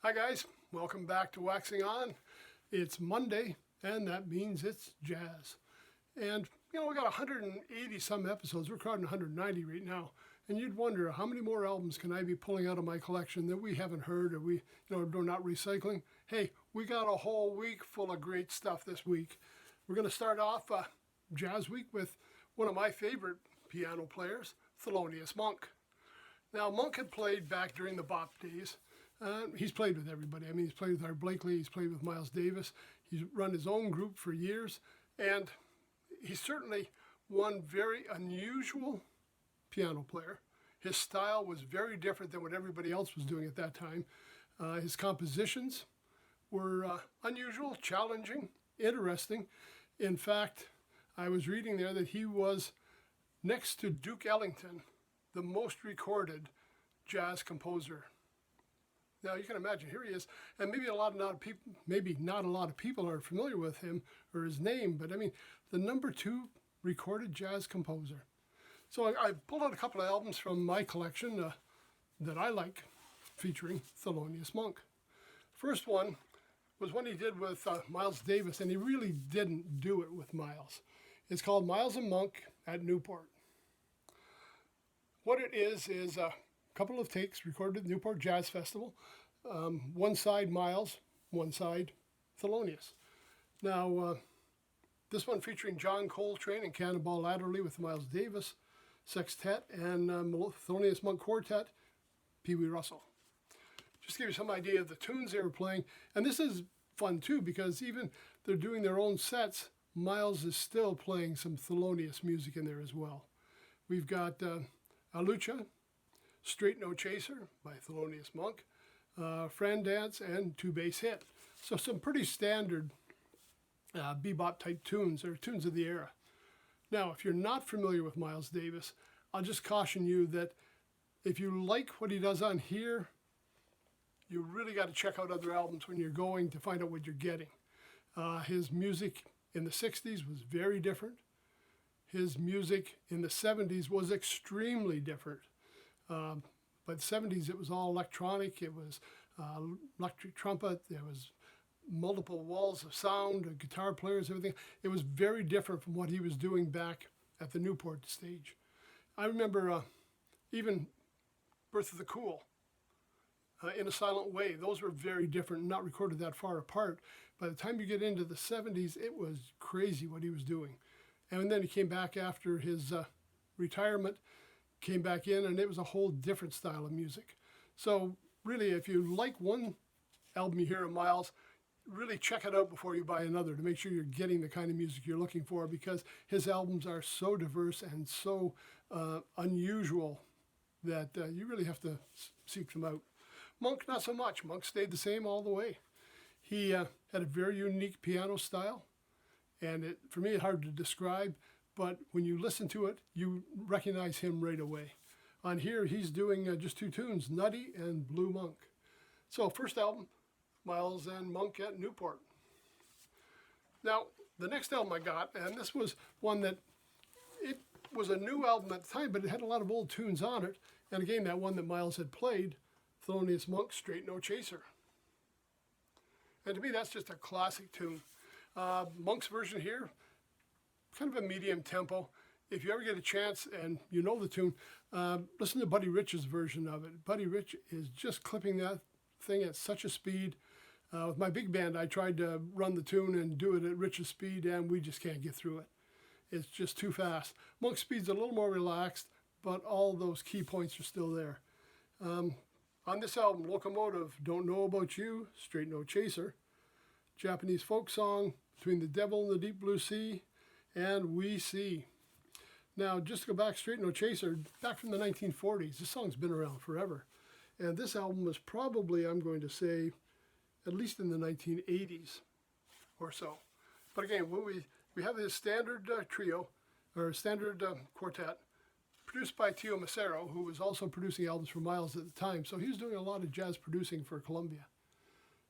Hi guys, welcome back to Waxing On. It's Monday, and that means it's jazz. And we got 180 some episodes. We're crowding 190 right now. And you'd wonder, how many more albums can I be pulling out of my collection that we haven't heard or we are not recycling? Hey, we got a whole week full of great stuff this week. We're going to start off Jazz Week with one of my favorite piano players, Thelonious Monk. Now, Monk had played back during the bop days. He's played with everybody. I mean, he's played with Art Blakely, he's played with Miles Davis, he's run his own group for years, and he's certainly one very unusual piano player. His style was very different than what everybody else was doing at that time. His compositions were unusual, challenging, interesting. In fact, I was reading there that he was, next to Duke Ellington, the most recorded jazz composer. Now you can imagine, here he is, and maybe not a lot of people are familiar with him or his name, but I mean, the number 2 recorded jazz composer. So I pulled out a couple of albums from my collection that I like, featuring Thelonious Monk. First one was one he did with Miles Davis, and he really didn't do it with Miles. It's called Miles and Monk at Newport. What it is a couple of takes recorded at the Newport Jazz Festival. One side Miles, one side Thelonious. Now, this one featuring John Coltrane and Cannonball Adderley with Miles Davis Sextet and Thelonious Monk Quartet, Pee Wee Russell. Just to give you some idea of the tunes they were playing. And this is fun too, because even they're doing their own sets, Miles is still playing some Thelonious music in there as well. We've got Alucha, Straight No Chaser by Thelonious Monk, Fran Dance, and Two Bass Hit. So some pretty standard bebop type tunes, or tunes of the era. Now, if you're not familiar with Miles Davis, I'll just caution you that if you like what he does on here, you really got to check out other albums when you're going to find out what you're getting. His music in the 60s was very different. His music in the 70s was extremely different. But the 70s, it was all electronic. It was electric trumpet. There was multiple walls of sound, guitar players, everything. It was very different from what he was doing back at the Newport stage. I remember even Birth of the Cool, In a Silent Way. Those were very different, not recorded that far apart. By the time you get into the 70s, it was crazy what he was doing. And then he came back after his retirement, came back in, and it was a whole different style of music. So really, if you like one album you hear of Miles, really check it out before you buy another to make sure you're getting the kind of music you're looking for, because his albums are so diverse and so unusual that you really have to seek them out. Monk, not so much. Monk stayed the same all the way. He had a very unique piano style, and for me, it's hard to describe, but when you listen to it, you recognize him right away. On here, he's doing just 2 tunes, Nutty and Blue Monk. So first album, Miles and Monk at Newport. Now, the next album I got, and this was one that, it was a new album at the time, but it had a lot of old tunes on it. And again, that one that Miles had played, Thelonious Monk, Straight No Chaser. And to me, that's just a classic tune. Monk's version here, kind of a medium tempo. If you ever get a chance and you know the tune, listen to Buddy Rich's version of it. Buddy Rich is just clipping that thing at such a speed. With my big band, I tried to run the tune and do it at Rich's speed, and we just can't get through it. It's just too fast. Monk's speed's a little more relaxed, but all those key points are still there. On this album, Locomotive, Don't Know About You, Straight No Chaser, Japanese folk song, Between the Devil and the Deep Blue Sea, and We See. Now, just to go back, Straight No Chaser, back from the 1940s. This song's been around forever. And this album was probably, I'm going to say, at least in the 1980s or so. But again, when we have this standard trio, or standard quartet, produced by Tio Macero, who was also producing albums for Miles at the time. So he was doing a lot of jazz producing for Columbia.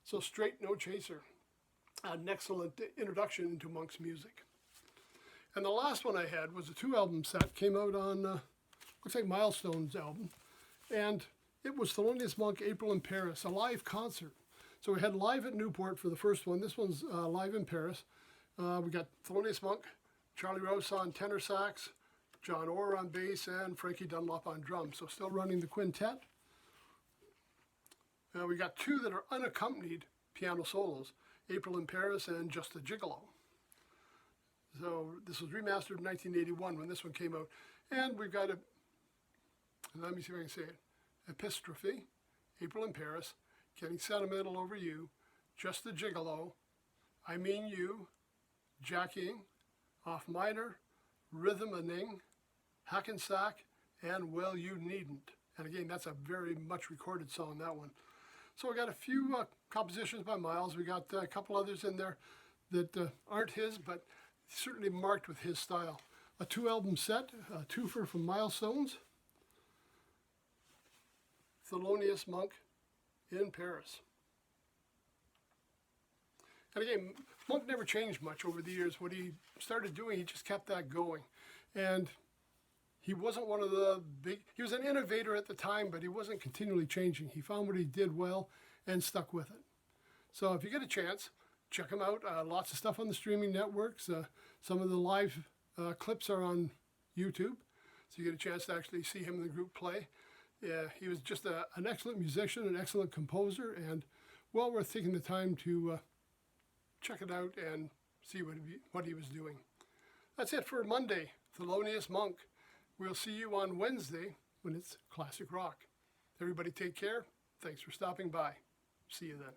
So Straight No Chaser, an excellent introduction into Monk's music. And the last one I had was a 2-album set, came out on, looks like Milestone's album. And it was Thelonious Monk, April in Paris, a live concert. So we had live at Newport for the first one. This one's live in Paris. We got Thelonious Monk, Charlie Rouse on tenor sax, John Orr on bass, and Frankie Dunlop on drums. So still running the quintet. We got two that are unaccompanied piano solos, April in Paris and Just a Gigolo. So this was remastered in 1981 when this one came out. And we've got let me see if I can say it, Epistrophe, April in Paris, Getting Sentimental Over You, Just a Gigolo, I Mean You, Jackying, Off Minor, Rhythmaning, Hackensack, and Well You Needn't. And again, that's a very much recorded song, that one. So we got a few compositions by Miles. We got a couple others in there that aren't his, but certainly marked with his style. A 2-album set, a twofer from Milestones, Thelonious Monk in Paris. And again, Monk never changed much over the years. What he started doing, he just kept that going. And he wasn't one of the big, he was an innovator at the time, but he wasn't continually changing. He found what he did well and stuck with it. So if you get a chance, check him out. Lots of stuff on the streaming networks. Some of the live clips are on YouTube, so you get a chance to actually see him and the group play. Yeah, he was just an excellent musician, an excellent composer, and well worth taking the time to check it out and see what he was doing. That's it for Monday, Thelonious Monk. We'll see you on Wednesday when it's Classic Rock. Everybody take care. Thanks for stopping by. See you then.